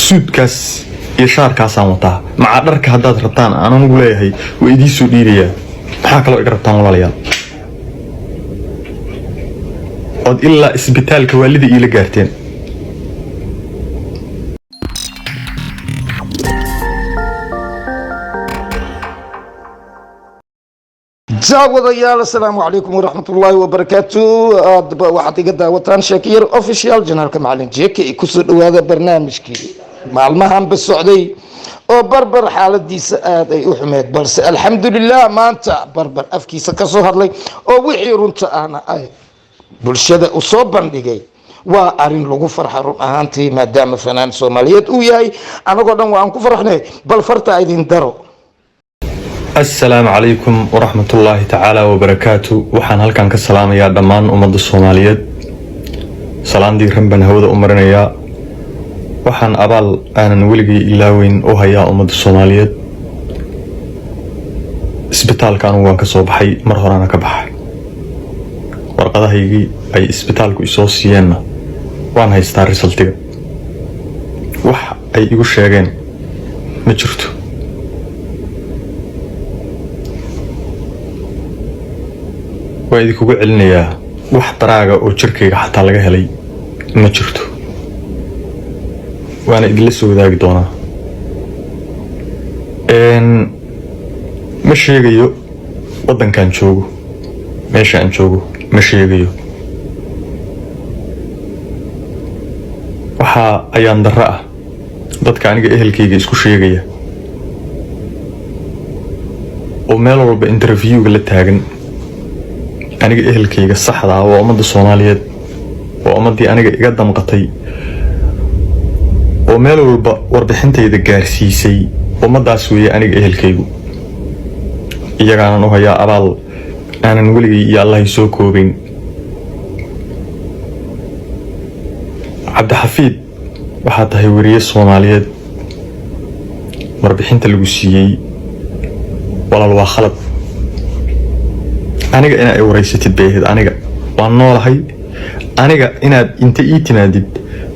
suudkaas iyo shaarkaasaan wataa maca dharka haddaad rabtaan aan ugu leeyahay waa idii soo dhiibayaa. maxaa kaloo iga rabtaan walaalayaal? ood ilaa isbitaalka waalida iila gaarteen. دعوة السلام عليكم ورحمة الله وبركاته. وحطي قد وطن شاكير اوفيشال جنرال معلن جيكي كسر وهذا برنامج كي مع المهام بالسعودية وبربر حالة دي سآدي وحميد بس الحمد لله ما انت بربر افكي سكسو هرلي ووحي رنت انا اي بلشدة اصوبان ديجي وارين لغو فرحة رؤهانتي ما دام فنان سوماليات وياي انا قدام وانكو فرحني بل فرطة ايدين درو. السلام عليكم ورحمة الله تعالى وبركاته. وحان هلكان كالسلام يا دمان أمد الصوماليات سلام دي رنبان هودا أمرنا يا وحان أبال أنا نولغي إلاوين أوهيا أمد الصوماليات اسبتال كانوا وان كسوب حي مرهرانا كبح ورقضا هيجي أي اسبتالكو إسوسيانا وان هايستار رسالتك وح أي إيقو شاقين مجرتو waa idinkugu celinayaa wax daraaga oo jirkayga xataa laga helay ma jirto waana idinla soo wadaagi doonaa. ma sheegayo waddankaan joogo meesha aan joogo ma sheegayo. waxaa ayaan darro ah dadka aniga ehelkayga isku sheegaya oo meel walba interviewga la taagan. aniga ehelkayga saxda ah waa ummadda Soomaaliyeed oo ummadii aniga iga damqatay oo meel walba warbixintayda gaarsiisay ummadaas weeye aniga ehelkaygu. iyagaana u hayaa abaal aanan weligay iyo Allah soo koobin. Cabdixafiid waxaa tahay wariye Soomaaliyeed warbixinta lagu siiyay walaal waa khalad. aniga inaad ay wareysatid beehid aniga waan noolahay. aniga inaad inta ii timaadid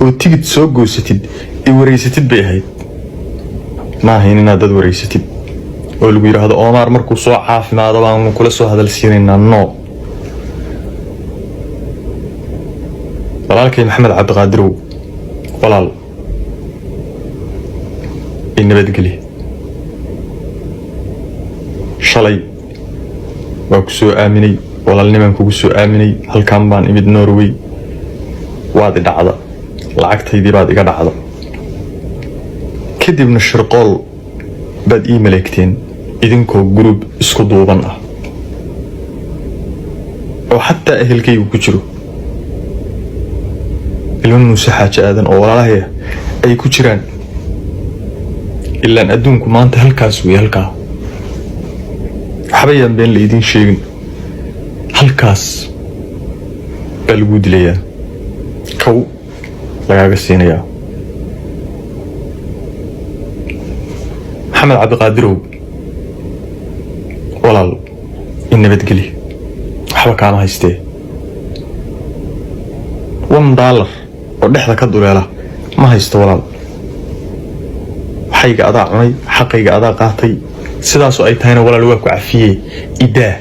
oo tigid soo goosatid ay wareysatid bay ahayd ma ahayn inaad dad wareysatid oo lagu yiraahdo Omar markuu soo caafimaado baan kula soo hadal siinaynaa. no walaalkay Maxamed Cabdiqaadirow walaal in nabadgeli shalay waa ku soo aaminay walaalnimaan kugu soo aaminay halkaan baan imid Norway waad i dhacda lacagtaydii baad iga dhacda kadibna shirqool baad ii maleegteen idinkoo group isku duuban ah oo xataa ehelkaygu ku jiro ilmo Muuse Xaaji Aadan oo walaalahaya ay ku jiraan. ilaan adduunku maanta halkaas weeye halkaa حبيان بين ليدين شيء هالكاس بالجود ليا كو لا يقصينيا. محمد عبد القادر ولا إني بتقلي حبك أنا هيستي $1 ودحذا كدور له ما هيست ولا حقيقة أضاع معي حقيقة أضاع قاطي sidaas oo ay tahayna walaal waa ku cafiyay idaa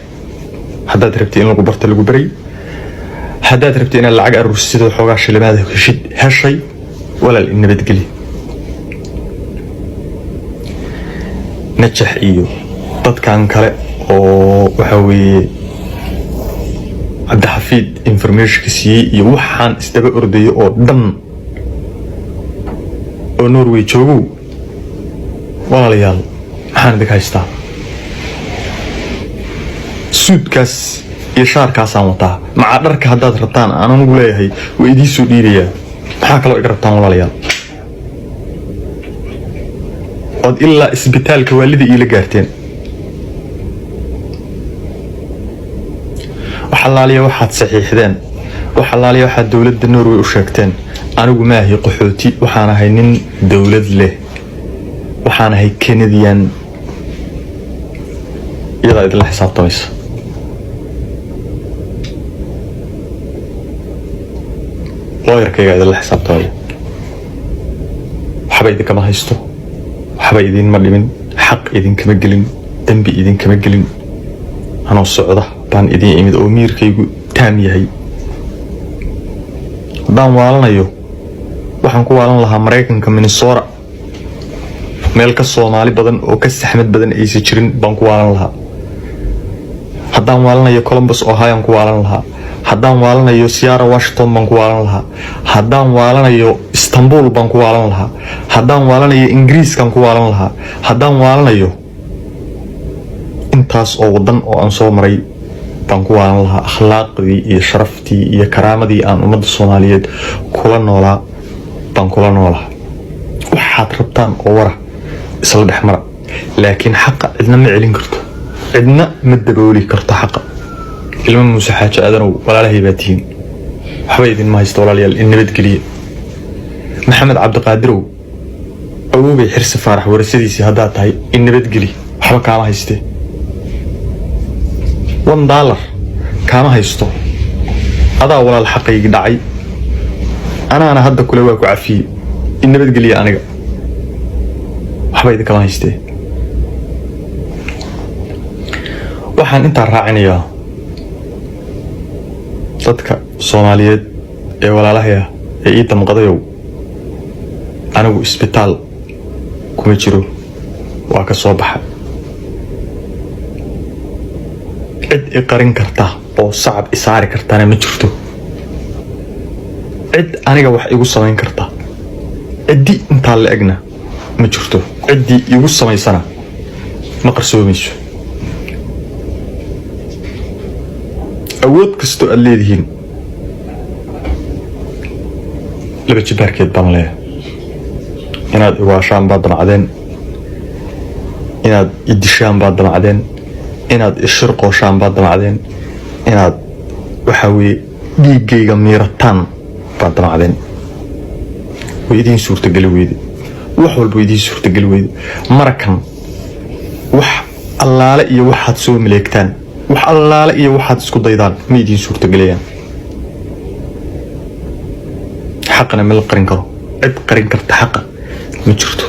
haddaad rabtay in lagu barto lagu baray haddaad rabtay in lacag aruursido xoogaa shilimaada heshid heshay walaal in nabadgeli. najax iyo dadkan kale oo waxa weeye Cabdixafiid information siiyay iyo waxaan isdaba ordayo oo dhan oo Norway joogo walaalayaal maxaan idinka haystaa? suudkaas iyo shaarkaasaan wataa maca dharka haddaad rabtaan aan ugu leeyahay waa idii soo dhiibayaa. maxaa kaloo iga rabtaan walaalayaal? ood ilaa isbitaalka waalida iila gaarteen. waxalaaliya waxaad saxiixdeen waxalaaliya waxaad dowladda Norway u sheegteen anigu ma ahay qaxooti waxaan ahay nin dowlad leh waxaan ahay Canadian. يلا إذا الحساب طويس looyarkayga idinla xisaabtamaya waxba idinkama haysto, waxba idinma dhimin, xaq idinkama gelin, dambi idinkama gelin. anoo socda baan idin imid oo miirkaygu taam yahay. haddaan waalanayo waxaan ku waalan lahaa Mareykanka Minnesota, meel ka Soomaali badan oo ka saxmad badan aysan jirin baan ku waalan lahaa. haddaan waalanayo Columbus Ohio aan ku waalan lahaa. haddaan waalanayo Seattle Washington baan ku waalan lahaa. haddaan waalanayo Istanbul baan ku waalan lahaa. haddaan waalanayo Ingiriiskaan ku waalan lahaa. haddaan waalanayo intaas oo wadan oo aan soo maray baan ku waalan lahaa. akhlaaqdii iyo sharaftii iyo karaamadii aan ummadda Soomaaliyeed kula noolaa baan kula noolaa. waxaad rabtaan oo wara isla dhex mara, laakiin xaqa cidna ma celin karto, cidna ma dabooli karto xaqa. ilmo Muuse Xaaji Aadanow walaalahay baa tihiin, waxba idinma haysto walaalayaal. in nabadgeliya. Maxamed Cabdiqaadirow awoobay Xirsi Faarax warasadiisii haddaad tahay, in nabadgeli, waxba kaama haystee. $1 kaama haysto, adaa walaal xaqaygi dhacay, anaana hadda kule waa ku cafiyey. in nabadgeliya aniga, waxba idinkama haystee. waxaan intaa raacinayaa dadka Soomaaliyeed ee walaalahay ah ee ii damqadayow, anigu isbitaal kuma jiro, waa ka soo baxa. cid i qarin karta oo sacab i saari kartana ma jirto. cid aniga wax igu samayn karta, ciddii intaa la egna ma jirto. ciddii igu samaysana ma qarsoomayso. awood kastoo aad leedihiin laba jibaarkeed baan leeyahay. inaad iwaashaan baad damacdeen, inaad idishaan baad damacdeen, inaad ishirqooshaan baad damacdeen, inaad waxa weeye dhiiggayga miirataan baad damacdeen. way idiin suurtageli weyde, wax walba way idiin suurtageli weyde. marakan wax allaale iyo waxaad soo maleegtaan, wax allaale iyo waxaad isku daydaan ma idiin suurtagelayaan. xaqna ma la qarin karo, cid qarin karta xaqa ma jirto.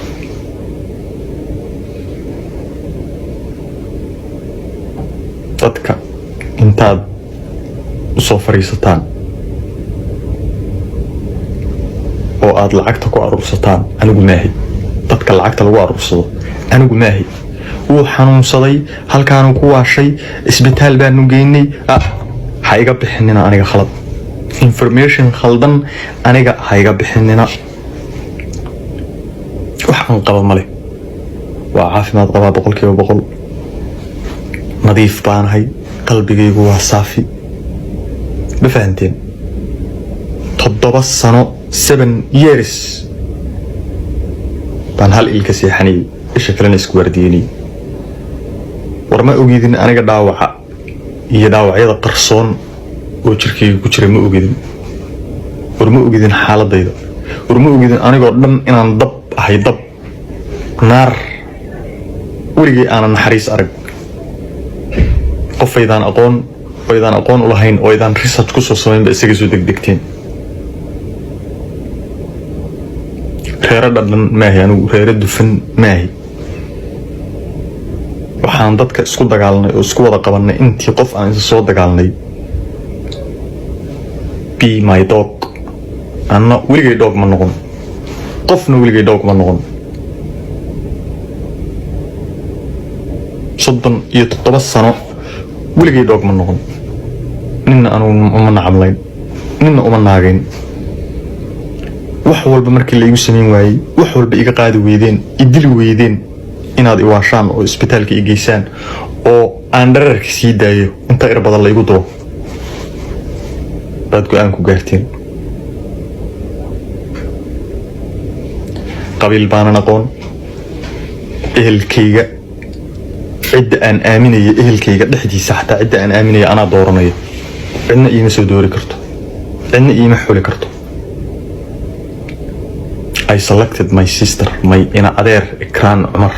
dadka intaad usoo fariisataan oo aad lacagta ku aruursataan, anigu maahi. dadka lacagta lagu aruursado anigu maahi. wuu xanuunsaday, halkaanuu ku waashay, isbitaal baanu geynay. ha iga bixinina aniga khalad, information khaldan aniga ha iga bixinina. wax aan qaba male, waa caafimaad qabaa 100%. nadiif baanahay, qalbigaygu waa saafi. ma fahanteen? 7 sano 7 years baan hal ilka seexanayay, isha kalena isku waardiyenayay. war ma ogidin aniga dhaawaca iyo dhaawacyada qarsoon oo jirkayga ku jira ma ogidin. war ma ogidin xaaladayda. war ma ogidin anigoo dhan inaan dab ahay, dab naar, weligay aanan naxariis arag. qofaydaan aqoon oo idaan aqoon u lahayn oo idaan research ku soo samaynba isaga soo degdegteen. reero dhadhan maahi anigu, reero dufan maahi. waxaan dadka isku dagaalnay oo isku wada qabanay intii qof aan isa soo dagaalnay. be my dog. anna weligay dog ma noqon, qofna weligay dog ma noqon. 37 sano weligay dog ma noqon. ninna anugu uma nacamlayn, ninna uma naagayn. wax walba markii la igu samayn waayey, wax walba iga qaadi weydeen, idili weydeen, inaad iwaashaan oo isbitaalka i geysaan oo aan dhararka sii daayo inta irbada la igu duro baad go'aan ku gaarteen. qabiil baanan aqoon, ehelkayga cidda aan aaminaya, ehelkayga dhexdiisa xataa cidda aan aaminaya anaa dooranaya. cidna iima soo doori karto, cidna iima xuli karto. I selected my sister, my ina adeer Ikraan Cumar.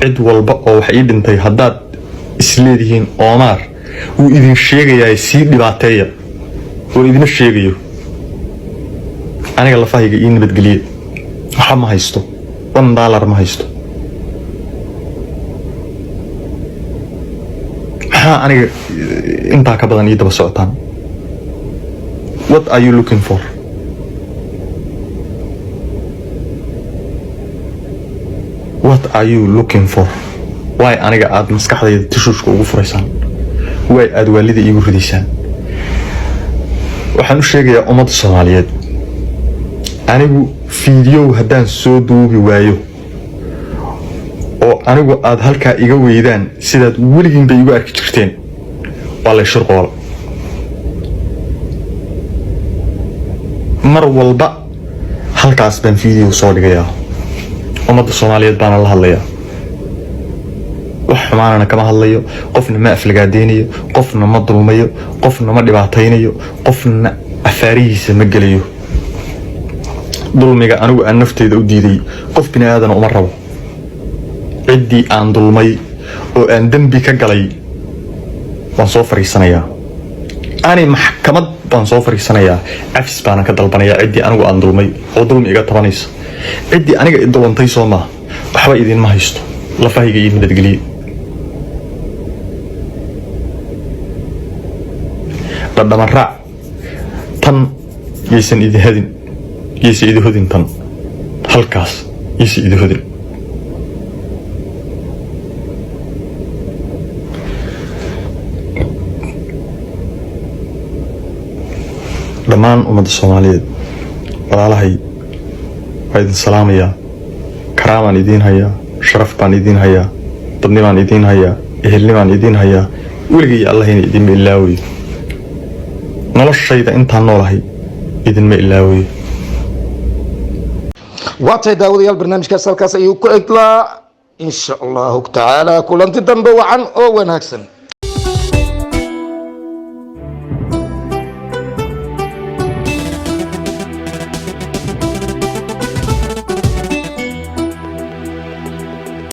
cid walba oo wax ii dhintay haddaad isleedihiin Omar wuu idin sheegayaa sii dhibaateeya, وإذن الشيء أنا قال فايق إني بتقلي حما هيستو $1 ما هيستو ها أنا أنت كبدان يدب السعطان. What are you looking for? What are you looking for? Why أنا قاعد مسكح ذي تشوش وفريسان؟ Why أدوالي ذي يقول رديسان؟ waxaan u sheegayaa ummadda Soomaaliyeed anigu fiidiyoo haddaan soo duubi waayo oo anigu aad halkaa iga weydaan sidaad weligiin bay igu arki jirteen waa la shirqool mar walba halkaas baan fiidiyoo soo dhigayaa ummadda Soomaaliyeed baan la hadlayaa wax xumaanana kama hadlayo qofna ma aflagaadeynayo qofna ma dulmayo qofna ma dhibaataynayo qofna afaarihiisa ma galayo dulmiga anigu aan nafteyda u diiday qof bini aadan uma rabo cidii aan dulmay oo aan dambi ka galay waan soo fariisanayaa ani maxkamad baan soo fariisanayaa afis baan ka dalbanayaa cidii anigu aan dulmay oo dulmi iga tabanaysa cidii aniga idulantay Sooma waxba idin ma haysto lafahayga iyo nabadgeliyo dhadhaman raac tan yaysan idin hadin yaysan idin hodin tan halkaas yaysan idin hodin dhammaan ummadda Soomaaliyeed walaalahay waa idin salaamayaa karaamaan idin hayaa sharaf baan idin hayaa dadnibaan idin hayaa ehelnibaan idin hayaa weligay Allahayna idin ma ilaaway noloshayda intaan noolahay idin ma ilaaway waatay daawadayaal barnaamijkaas halkaas ayuu ku eglaa insha Allah taala kulanti dambe wacan oo wanaagsan